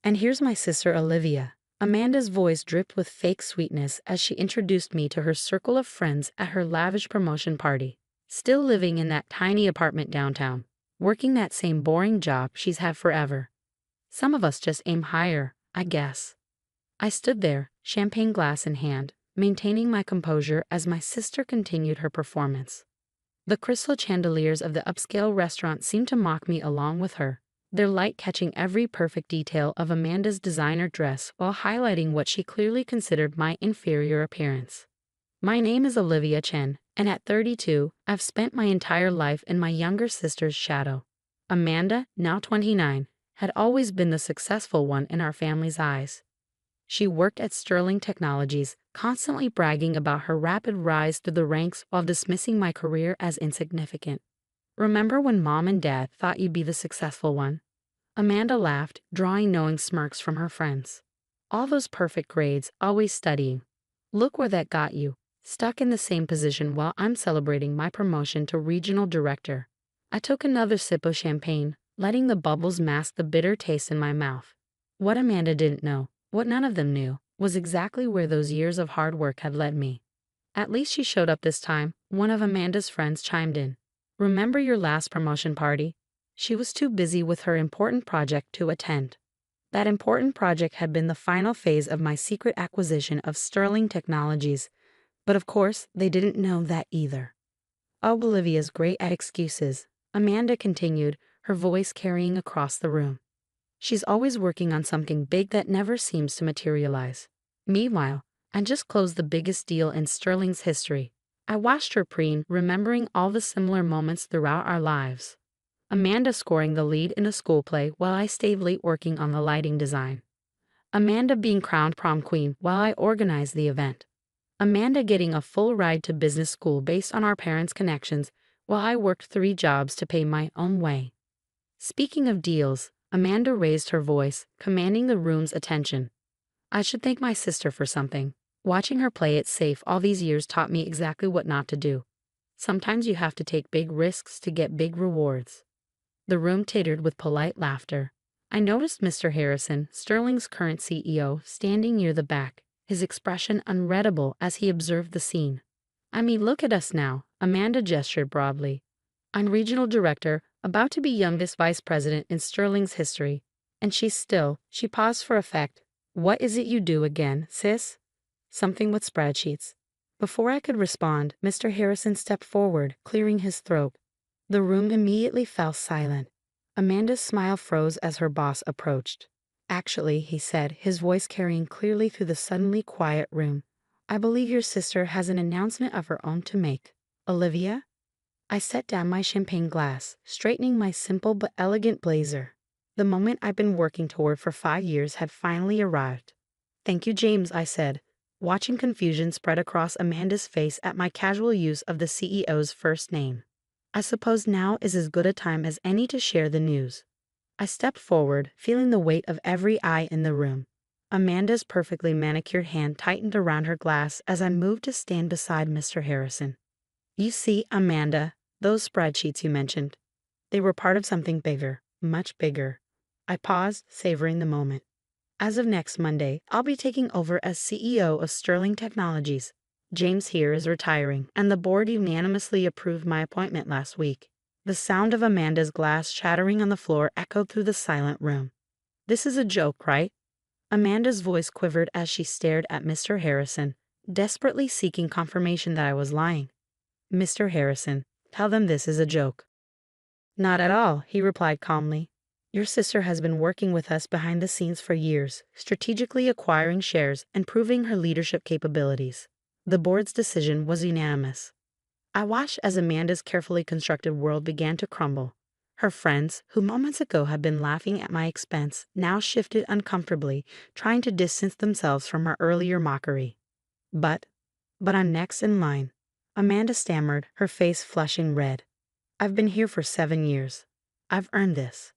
And here's my sister Olivia. Amanda's voice dripped with fake sweetness as she introduced me to her circle of friends at her lavish promotion party. Still living in that tiny apartment downtown, working that same boring job she's had forever. Some of us just aim higher, I guess. I stood there, champagne glass in hand, maintaining my composure as my sister continued her performance. The crystal chandeliers of the upscale restaurant seemed to mock me along with her, their light catching every perfect detail of Amanda's designer dress while highlighting what she clearly considered my inferior appearance. My name is Olivia Chen, and at 32, I've spent my entire life in my younger sister's shadow. Amanda, now 29, had always been the successful one in our family's eyes. She worked at Sterling Technologies, constantly bragging about her rapid rise through the ranks while dismissing my career as insignificant. Remember when Mom and Dad thought you'd be the successful one? Amanda laughed, drawing knowing smirks from her friends. All those perfect grades, always studying. Look where that got you, stuck in the same position while I'm celebrating my promotion to regional director. I took another sip of champagne, letting the bubbles mask the bitter taste in my mouth. What Amanda didn't know, what none of them knew, was exactly where those years of hard work had led me. At least she showed up this time, one of Amanda's friends chimed in. Remember your last promotion party? She was too busy with her important project to attend. That important project had been the final phase of my secret acquisition of Sterling Technologies, but of course they didn't know that either. Oh, Olivia's great at excuses, Amanda continued, her voice carrying across the room. She's always working on something big that never seems to materialize. Meanwhile, I just closed the biggest deal in Sterling's history. I watched her preen, remembering all the similar moments throughout our lives. Amanda scoring the lead in a school play while I stayed late working on the lighting design. Amanda being crowned prom queen while I organized the event. Amanda getting a full ride to business school based on our parents' connections while I worked 3 jobs to pay my own way. Speaking of deals, Amanda raised her voice, commanding the room's attention. I should thank my sister for something. Watching her play it safe all these years taught me exactly what not to do. Sometimes you have to take big risks to get big rewards. The room tittered with polite laughter. I noticed Mr. Harrison, Sterling's current CEO, standing near the back, his expression unreadable as he observed the scene. I mean, look at us now, Amanda gestured broadly. I'm regional director, about to be youngest vice president in Sterling's history. And she paused for effect. What is it you do again, sis? Something with spreadsheets. Before I could respond, Mr. Harrison stepped forward, clearing his throat. The room immediately fell silent. Amanda's smile froze as her boss approached. Actually, he said, his voice carrying clearly through the suddenly quiet room, I believe your sister has an announcement of her own to make. Olivia? I set down my champagne glass, straightening my simple but elegant blazer. The moment I'd been working toward for 5 years had finally arrived. Thank you, James, I said, watching confusion spread across Amanda's face at my casual use of the CEO's first name. I suppose now is as good a time as any to share the news. I stepped forward, feeling the weight of every eye in the room. Amanda's perfectly manicured hand tightened around her glass as I moved to stand beside Mr. Harrison. You see, Amanda, those spreadsheets you mentioned. They were part of something bigger, much bigger. I paused, savoring the moment. As of next Monday, I'll be taking over as CEO of Sterling Technologies. James here is retiring, and the board unanimously approved my appointment last week. The sound of Amanda's glass shattering on the floor echoed through the silent room. This is a joke, right? Amanda's voice quivered as she stared at Mr. Harrison, desperately seeking confirmation that I was lying. Mr. Harrison, tell them this is a joke. Not at all, he replied calmly. Your sister has been working with us behind the scenes for years, strategically acquiring shares and proving her leadership capabilities. The board's decision was unanimous. I watched as Amanda's carefully constructed world began to crumble. Her friends, who moments ago had been laughing at my expense, now shifted uncomfortably, trying to distance themselves from her earlier mockery. But I'm next in line. Amanda stammered, her face flushing red. I've been here for 7 years. I've earned this.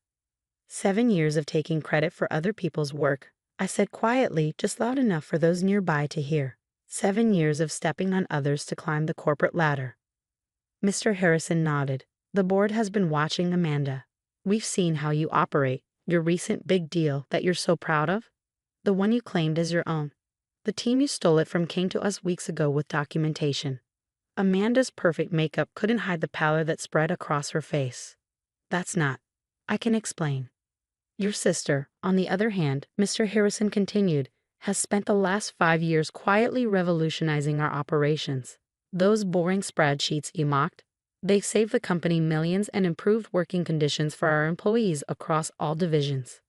7 years of taking credit for other people's work, I said quietly, just loud enough for those nearby to hear. 7 years of stepping on others to climb the corporate ladder. Mr. Harrison nodded. The board has been watching Amanda. We've seen how you operate. Your recent big deal that you're so proud of? The one you claimed as your own. The team you stole it from came to us weeks ago with documentation. Amanda's perfect makeup couldn't hide the pallor that spread across her face. That's not. I can explain. Your sister, on the other hand, Mr. Harrison continued, has spent the last 5 years quietly revolutionizing our operations. Those boring spreadsheets you mocked, they've saved the company millions and improved working conditions for our employees across all divisions.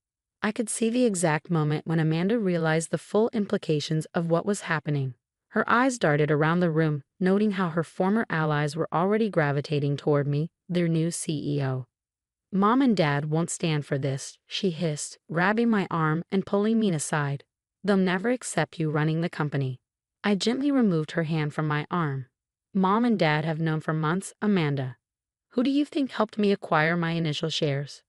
I could see the exact moment when Amanda realized the full implications of what was happening. Her eyes darted around the room, noting how her former allies were already gravitating toward me, their new CEO. Mom and Dad won't stand for this, she hissed, grabbing my arm and pulling me aside. They'll never accept you running the company. I gently removed her hand from my arm. Mom and Dad have known for months, Amanda. Who do you think helped me acquire my initial shares?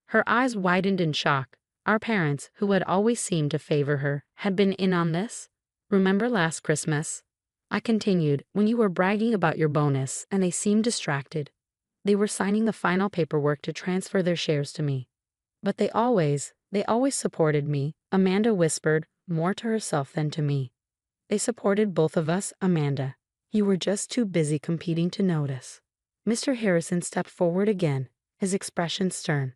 Her eyes widened in shock. Our parents, who had always seemed to favor her, had been in on this? Remember last Christmas? I continued, when you were bragging about your bonus and they seemed distracted. They were signing the final paperwork to transfer their shares to me. But they always supported me, Amanda whispered, more to herself than to me. They supported both of us, Amanda. You were just too busy competing to notice. Mr. Harrison stepped forward again, his expression stern.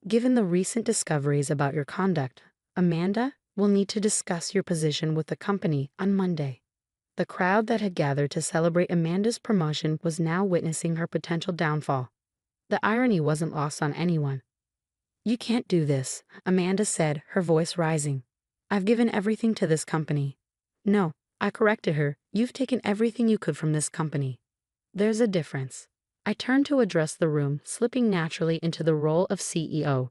Given the recent discoveries about your conduct, Amanda, we'll need to discuss your position with the company on Monday. The crowd that had gathered to celebrate Amanda's promotion was now witnessing her potential downfall. The irony wasn't lost on anyone. You can't do this, Amanda said, her voice rising. I've given everything to this company. No, I corrected her, you've taken everything you could from this company. There's a difference. I turned to address the room, slipping naturally into the role of CEO.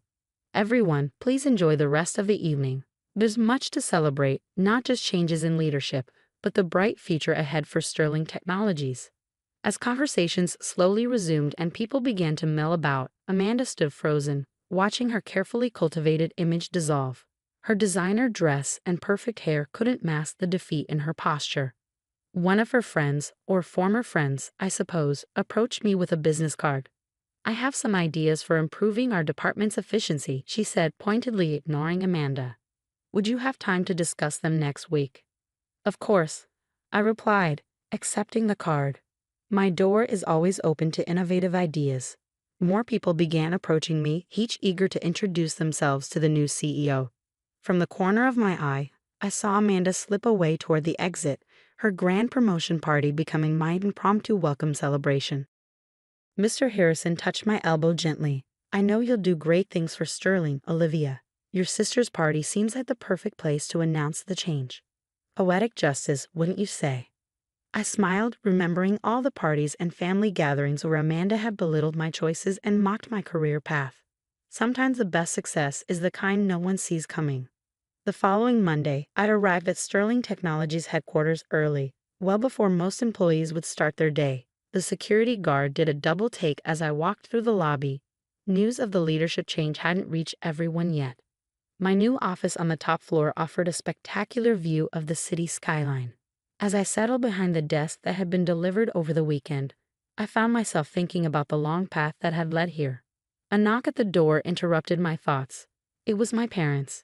Everyone, please enjoy the rest of the evening. There's much to celebrate, not just changes in leadership, but the bright future ahead for Sterling Technologies. As conversations slowly resumed and people began to mill about, Amanda stood frozen, watching her carefully cultivated image dissolve. Her designer dress and perfect hair couldn't mask the defeat in her posture. One of her friends, or former friends, I suppose, approached me with a business card. I have some ideas for improving our department's efficiency, she said, pointedly ignoring Amanda. Would you have time to discuss them next week? Of course, I replied, accepting the card. My door is always open to innovative ideas. More people began approaching me, each eager to introduce themselves to the new CEO. From the corner of my eye, I saw Amanda slip away toward the exit, her grand promotion party becoming my impromptu welcome celebration. Mr. Harrison touched my elbow gently. I know you'll do great things for Sterling, Olivia. Your sister's party seems like the perfect place to announce the change. Poetic justice, wouldn't you say? I smiled, remembering all the parties and family gatherings where Amanda had belittled my choices and mocked my career path. Sometimes the best success is the kind no one sees coming. The following Monday, I'd arrived at Sterling Technologies headquarters early, well before most employees would start their day. The security guard did a double take as I walked through the lobby. News of the leadership change hadn't reached everyone yet. My new office on the top floor offered a spectacular view of the city skyline. As I settled behind the desk that had been delivered over the weekend, I found myself thinking about the long path that had led here. A knock at the door interrupted my thoughts. It was my parents.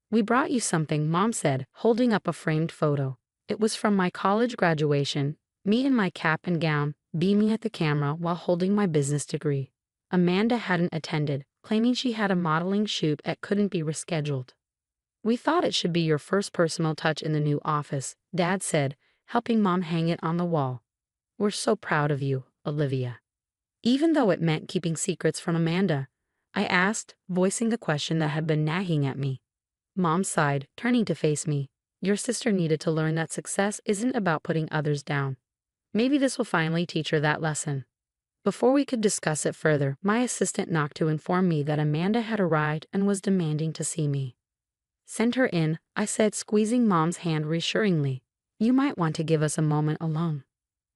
We brought you something, Mom said, holding up a framed photo. It was from my college graduation, me in my cap and gown, beaming at the camera while holding my business degree. Amanda hadn't attended, claiming she had a modeling shoot that couldn't be rescheduled. We thought it should be your first personal touch in the new office, Dad said, helping Mom hang it on the wall. We're so proud of you, Olivia. Even though it meant keeping secrets from Amanda, I asked, voicing the question that had been nagging at me. Mom sighed, turning to face me. Your sister needed to learn that success isn't about putting others down. Maybe this will finally teach her that lesson. Before we could discuss it further, my assistant knocked to inform me that Amanda had arrived and was demanding to see me. Send her in, I said, squeezing Mom's hand reassuringly. You might want to give us a moment alone.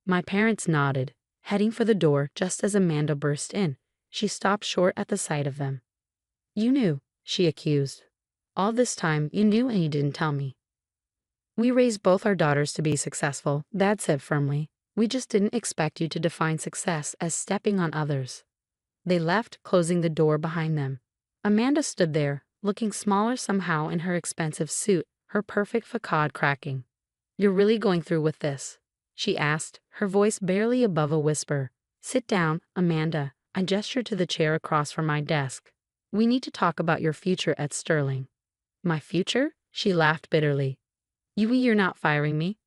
My parents nodded, heading for the door just as Amanda burst in. She stopped short at the sight of them. You knew, she accused. All this time you knew and you didn't tell me. We raised both our daughters to be successful, Dad said firmly. We just didn't expect you to define success as stepping on others. They left, closing the door behind them. Amanda stood there, looking smaller somehow in her expensive suit, her perfect facade cracking. "You're really going through with this?" she asked, her voice barely above a whisper. "Sit down, Amanda." I gestured to the chair across from my desk. "We need to talk about your future at Sterling." "My future?" She laughed bitterly. You're not firing me?"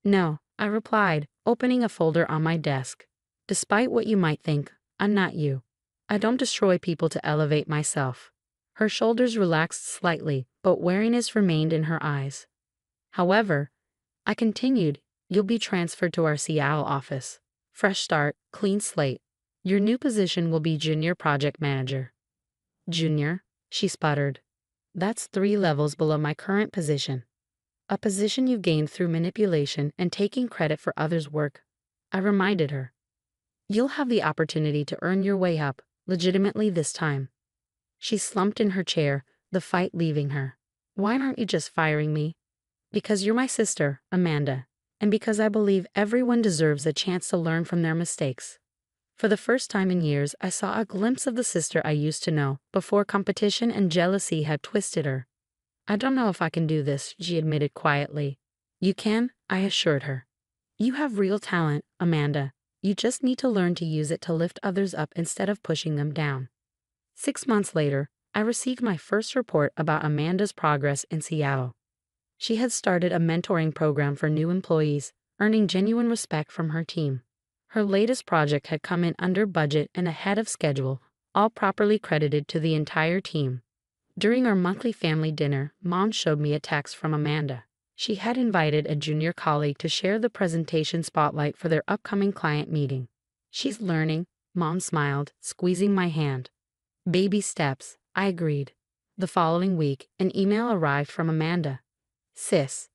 "No," I replied, opening a folder on my desk. "Despite what you might think, I'm not you. I don't destroy people to elevate myself." Her shoulders relaxed slightly, but wariness remained in her eyes. "However," I continued, "you'll be transferred to our Seattle office. Fresh start, clean slate. Your new position will be junior project manager." "Junior?" she sputtered. "That's 3 levels below my current position. A position you gained through manipulation and taking credit for others' work," I reminded her. "You'll have the opportunity to earn your way up, legitimately this time." She slumped in her chair, the fight leaving her. "Why aren't you just firing me?" "Because you're my sister, Amanda, and because I believe everyone deserves a chance to learn from their mistakes." For the first time in years, I saw a glimpse of the sister I used to know, before competition and jealousy had twisted her. "I don't know if I can do this," she admitted quietly. "You can," I assured her. "You have real talent, Amanda. You just need to learn to use it to lift others up instead of pushing them down." 6 months later, I received my first report about Amanda's progress in Seattle. She had started a mentoring program for new employees, earning genuine respect from her team. Her latest project had come in under budget and ahead of schedule, all properly credited to the entire team. During our monthly family dinner, Mom showed me a text from Amanda. She had invited a junior colleague to share the presentation spotlight for their upcoming client meeting. "She's learning," Mom smiled, squeezing my hand. "Baby steps," I agreed. The following week, an email arrived from Amanda. "Sis,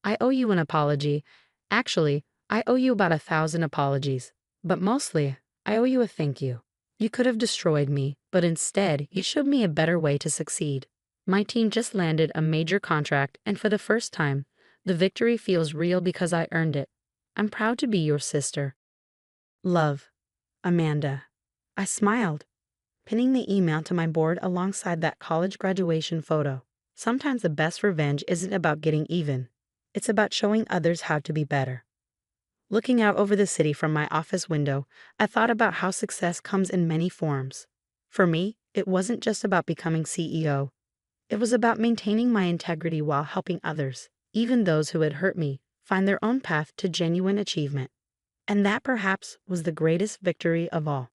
I owe you an apology. Actually, I owe you about 1,000 apologies. But mostly, I owe you a thank you. You could have destroyed me, but instead, you showed me a better way to succeed. My team just landed a major contract, and for the first time, the victory feels real because I earned it. I'm proud to be your sister. Love, Amanda." I smiled, pinning the email to my board alongside that college graduation photo. Sometimes the best revenge isn't about getting even. It's about showing others how to be better. Looking out over the city from my office window, I thought about how success comes in many forms. For me, it wasn't just about becoming CEO. It was about maintaining my integrity while helping others, even those who had hurt me, find their own path to genuine achievement. And that perhaps was the greatest victory of all.